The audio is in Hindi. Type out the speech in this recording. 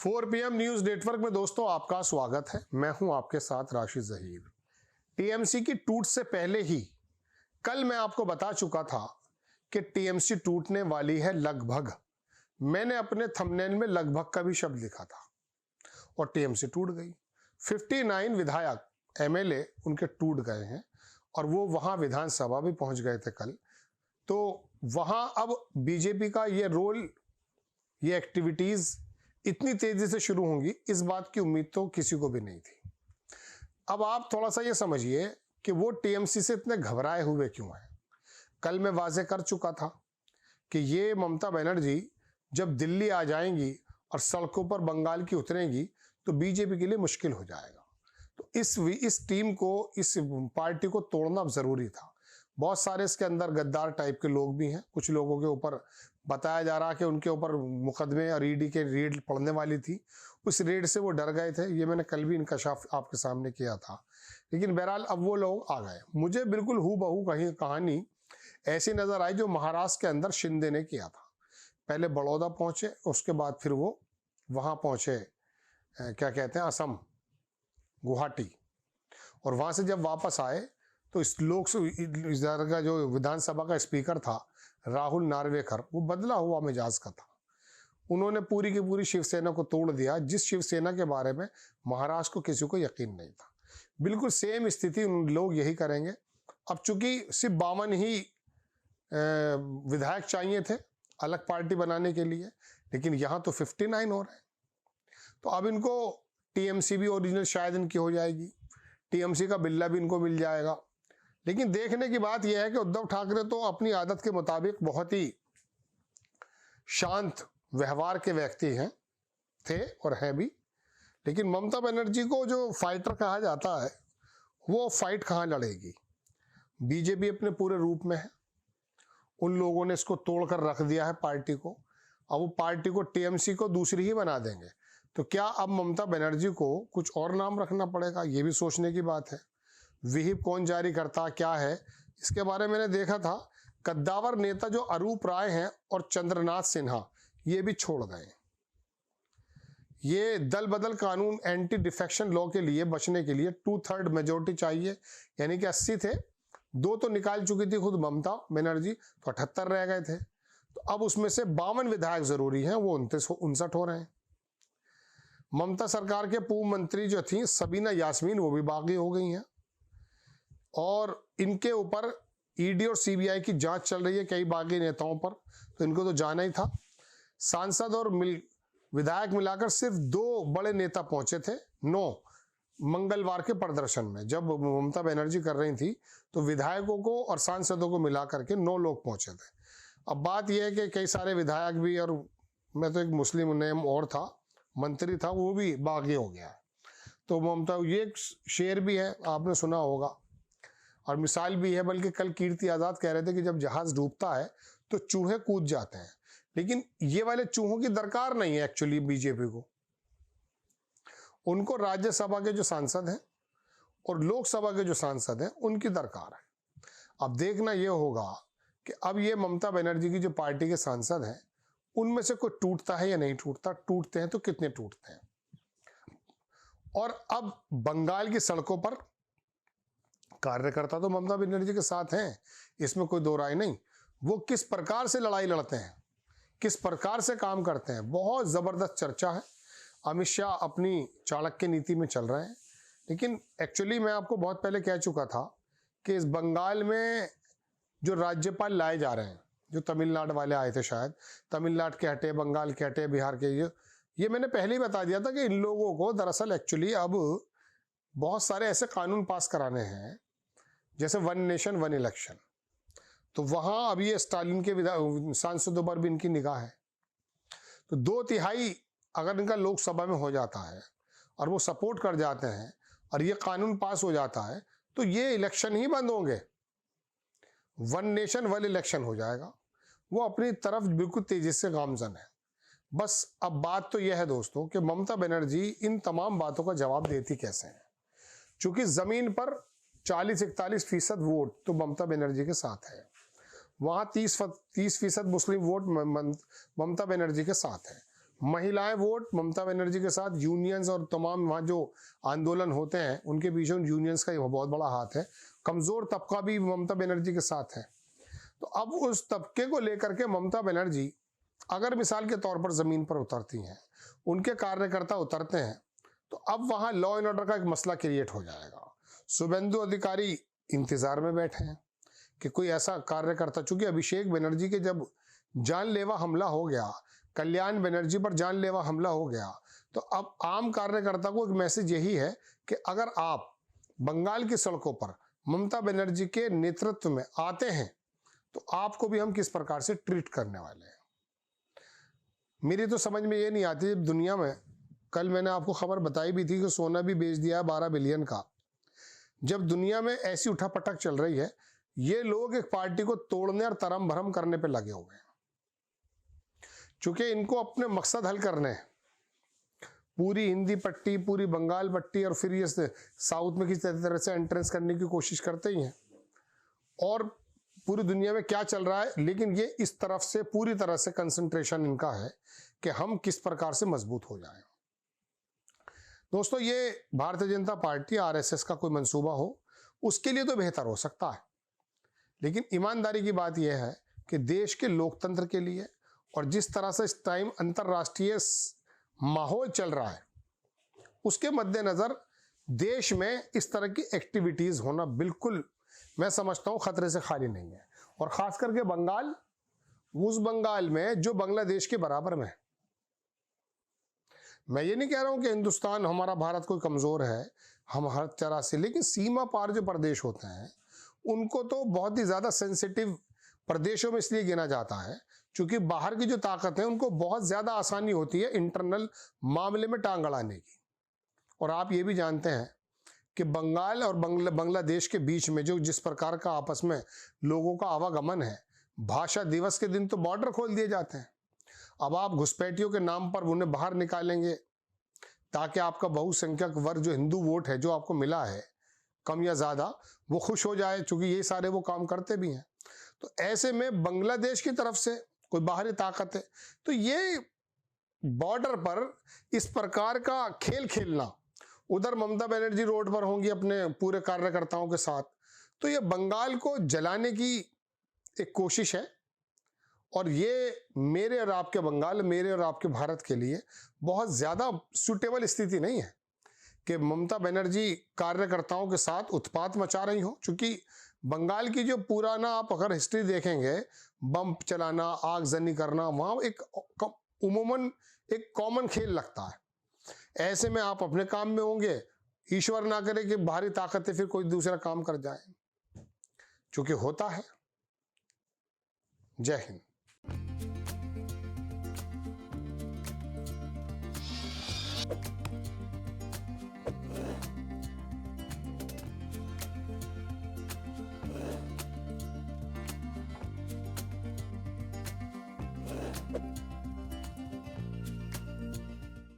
4 PM न्यूज नेटवर्क में दोस्तों आपका स्वागत है। मैं हूं आपके साथ राशिद जहीर। टीएमसी की टूट से पहले ही कल मैं आपको बता चुका था कि टीएमसी टूटने वाली है लगभग। मैंने अपने थंबनेल में लगभग का भी शब्द लिखा था और टीएमसी टूट गई। 59 विधायक एमएलए उनके टूट गए हैं और वो वहां विधानसभा भी पहुंच गए थे कल। तो वहां अब बीजेपी का ये रोल, ये एक्टिविटीज इतनी तेजी से शुरू होंगी, इस बात की उम्मीद तो किसी को भी नहीं थी। अब आप थोड़ा सा ये समझिए कि वो टीएमसी से इतने घबराए हुए क्यों हैं। कल मैं वाजे कर चुका था कि ये ममता बनर्जी जब दिल्ली आ जाएंगी और सड़कों पर बंगाल की उतरेंगी तो बीजेपी के लिए मुश्किल हो जाएगा। तो इस टीम को, इस पार्टी को तोड़ना जरूरी था। बहुत सारे इसके अंदर गद्दार टाइप के लोग भी हैं। कुछ लोगों के ऊपर बताया जा रहा कि उनके ऊपर मुकदमे और ईडी के रेड पड़ने वाली थी, उस रेड से वो डर गए थे। ये मैंने कल भी इंकशाफ आपके सामने किया था। लेकिन बहरहाल अब वो लोग आ गए। मुझे बिल्कुल हूबहू कहीं कहानी ऐसी नजर आई जो महाराष्ट्र के अंदर शिंदे ने किया था। पहले बड़ौदा पहुंचे, उसके बाद फिर वो वहां पहुंचे, क्या कहते हैं, असम, गुवाहाटी, और वहां से जब वापस आए तो इस लोग का जो विधानसभा का स्पीकर था राहुल नार्वेकर, वो बदला हुआ मिजाज का था। उन्होंने पूरी की पूरी शिवसेना को तोड़ दिया, जिस शिवसेना के बारे में महाराष्ट्र को किसी को यकीन नहीं था। बिल्कुल सेम स्थिति उन लोग यही करेंगे। अब चूंकि सिर्फ 52 ही विधायक चाहिए थे अलग पार्टी बनाने के लिए, लेकिन यहां तो 59 हो रहे हैं। तो अब इनको टीएमसी भी ओरिजिनल शायद इनकी हो जाएगी, टीएमसी का बिल्ला भी इनको मिल जाएगा। लेकिन देखने की बात यह है कि उद्धव ठाकरे तो अपनी आदत के मुताबिक बहुत ही शांत व्यवहार के व्यक्ति हैं, थे और हैं भी। लेकिन ममता बनर्जी को जो फाइटर कहा जाता है, वो फाइट कहाँ लड़ेगी। बीजेपी अपने पूरे रूप में है। उन लोगों ने इसको तोड़कर रख दिया है पार्टी को। अब वो पार्टी को, टीएमसी को दूसरी ही बना देंगे। तो क्या अब ममता बनर्जी को कुछ और नाम रखना पड़ेगा? ये भी सोचने की बात है। विहिप कौन जारी करता क्या है, इसके बारे में मैंने देखा था। कद्दावर नेता जो अरूप राय हैं और चंद्रनाथ सिन्हा, ये भी छोड़ गए। ये दल बदल कानून, एंटी डिफेक्शन लॉ के लिए बचने के लिए 2/3 मेजोरिटी चाहिए, यानी कि 80 थे, 2 तो निकाल चुकी थी खुद ममता बनर्जी, तो 78 रह गए थे। तो अब उसमें से 52 विधायक जरूरी हैं, वो 59 हो रहे हैं। ममता सरकार के पूर्व मंत्री जो थी सबीना यास्मीन, वो भी बागी हो गई हैं और इनके ऊपर ईडी और सीबीआई की जांच चल रही है कई बागी नेताओं पर, तो इनको तो जाना ही था। सांसद और विधायक मिलाकर सिर्फ 2 बड़े नेता पहुंचे थे 9 मंगलवार के प्रदर्शन में। जब ममता बनर्जी कर रही थी तो विधायकों को और सांसदों को मिलाकर के 9 लोग पहुंचे थे। अब बात यह है कि कई सारे विधायक भी, और मैं तो एक मुस्लिम नेम और था, मंत्री था, वो भी बागी हो गया है। तो ममता, ये शेर भी है, आपने सुना होगा, और मिसाल भी है। बल्कि कल कीर्ति आजाद कह रहे थे कि जब जहाज डूबता है तो चूहे कूद जाते हैं, लेकिन ये वाले चूहों की दरकार नहीं है एक्चुअली बीजेपी को। उनको राज्यसभा के जो सांसद हैं और लोकसभा के जो सांसद हैं उनकी दरकार है। अब देखना यह होगा कि अब ये ममता बनर्जी की जो पार्टी के सांसद हैं उनमें से कोई टूटता है या नहीं टूटता, टूटते हैं तो कितने टूटते हैं। और अब बंगाल की सड़कों पर कार्यकर्ता तो ममता बनर्जी के साथ हैं, इसमें कोई दो राय नहीं। वो किस प्रकार से लड़ाई लड़ते हैं, किस प्रकार से काम करते हैं, बहुत जबरदस्त चर्चा है। अमित शाह अपनी चाणक्य नीति में चल रहे हैं। लेकिन एक्चुअली मैं आपको बहुत पहले कह चुका था कि इस बंगाल में जो राज्यपाल लाए जा रहे हैं, जो तमिलनाडु वाले आए थे, शायद तमिलनाडु के हटे, बंगाल के हटे, बिहार के, ये मैंने पहले ही बता दिया था कि इन लोगों को दरअसल एक्चुअली अब बहुत सारे ऐसे कानून पास कराने हैं जैसे 1 नेशन 1 इलेक्शन। तो वहां अब ये स्टालिन के सांसदों पर भी इनकी निगाह है। तो 2/3 अगर इनका लोकसभा में हो जाता है और वो सपोर्ट कर जाते हैं और ये कानून पास हो जाता है तो ये इलेक्शन ही बंद होंगे, 1 नेशन 1 इलेक्शन हो जाएगा। वो अपनी तरफ बिल्कुल तेजी से गामजन है। बस अब बात तो यह है दोस्तों कि ममता बनर्जी इन तमाम बातों का जवाब देती कैसे है। चूंकि जमीन पर 40-41% वोट तो ममता बनर्जी के साथ है, वहां 30% मुस्लिम वोट ममता बनर्जी के साथ है। महिलाएं वोट ममता बनर्जी के साथ, यूनियंस और तमाम वहाँ जो आंदोलन होते हैं उनके पीछे उन यूनियंस का बहुत बड़ा हाथ है। कमजोर तबका भी ममता बनर्जी के साथ है। तो अब उस तबके को लेकर के ममता बनर्जी अगर मिसाल के तौर पर जमीन पर उतरती हैं, उनके कार्यकर्ता उतरते हैं, तो अब वहां लॉ एंड ऑर्डर का एक मसला क्रिएट हो जाएगा। शुभेंदु अधिकारी इंतजार में बैठे हैं कि कोई ऐसा कार्यकर्ता, चूंकि अभिषेक बनर्जी के जब जानलेवा हमला हो गया, कल्याण बनर्जी पर जानलेवा हमला हो गया, तो अब आम कार्यकर्ता को एक मैसेज यही है कि अगर आप बंगाल की सड़कों पर ममता बनर्जी के नेतृत्व में आते हैं तो आपको भी हम किस प्रकार से ट्रीट करने वाले हैं। मेरी तो समझ में ये नहीं आती, जब दुनिया में, कल मैंने आपको खबर बताई भी थी कि सोना भी बेच दिया है 12 बिलियन का। जब दुनिया में ऐसी उठापटक चल रही है, ये लोग एक पार्टी को तोड़ने और तरम भरम करने पे लगे हुए हैं, चूंकि इनको अपने मकसद हल करने हैं। पूरी हिंदी पट्टी, पूरी बंगाल पट्टी, और फिर ये साउथ में किसी तरह से एंट्रेंस करने की कोशिश करते ही हैं, और पूरी दुनिया में क्या चल रहा है, लेकिन ये इस तरफ से पूरी तरह से कंसंट्रेशन इनका है कि हम किस प्रकार से मजबूत हो जाएं। दोस्तों, ये भारतीय जनता पार्टी आरएसएस का कोई मंसूबा हो, उसके लिए तो बेहतर हो सकता है, लेकिन ईमानदारी की बात यह है कि देश के लोकतंत्र के लिए, और जिस तरह से इस टाइम अंतर्राष्ट्रीय माहौल चल रहा है, उसके मद्देनजर देश में इस तरह की एक्टिविटीज होना बिल्कुल, मैं समझता हूं, खतरे से खाली नहीं है। और खास करके बंगाल, उस बंगाल में जो बांग्लादेश के बराबर में है। मैं ये नहीं कह रहा हूं कि हिंदुस्तान, हमारा भारत कोई कमजोर है, हम हर तरह से, लेकिन सीमा पार जो प्रदेश होते हैं उनको तो बहुत ही ज्यादा सेंसिटिव प्रदेशों में इसलिए गिना जाता है क्योंकि बाहर की जो ताकत है उनको बहुत ज्यादा आसानी होती है इंटरनल मामले में टांग अड़ाने की। और आप ये भी जानते हैं कि बंगाल और बांग्लादेश के बीच में जो जिस प्रकार का आपस में लोगों का आवागमन है, भाषा दिवस के दिन तो बॉर्डर खोल दिए जाते हैं। अब आप घुसपैठियों के नाम पर उन्हें बाहर निकालेंगे ताकि आपका बहुसंख्यक वर्ग, जो हिंदू वोट है जो आपको मिला है कम या ज्यादा, वो खुश हो जाए, क्योंकि ये सारे वो काम करते भी हैं। तो ऐसे में बांग्लादेश की तरफ से कोई बाहरी ताकत है, तो ये बॉर्डर पर इस प्रकार का खेल खेलना, उधर ममता बनर्जी रोड पर होंगी अपने पूरे कार्यकर्ताओं के साथ, तो ये बंगाल को जलाने की एक कोशिश है। और ये मेरे और आपके बंगाल, मेरे और आपके भारत के लिए बहुत ज्यादा सुटेबल स्थिति नहीं है कि ममता बनर्जी कार्यकर्ताओं के साथ उत्पात मचा रही हो, क्योंकि बंगाल की जो पुराना आप अगर हिस्ट्री देखेंगे, बम चलाना, आगजनी करना, वहां एक उमूमन एक कॉमन खेल लगता है। ऐसे में आप अपने काम में होंगे, ईश्वर ना करे कि बाहरी ताकतें फिर कोई दूसरा काम कर जाए, क्योंकि होता है। जय हिंद।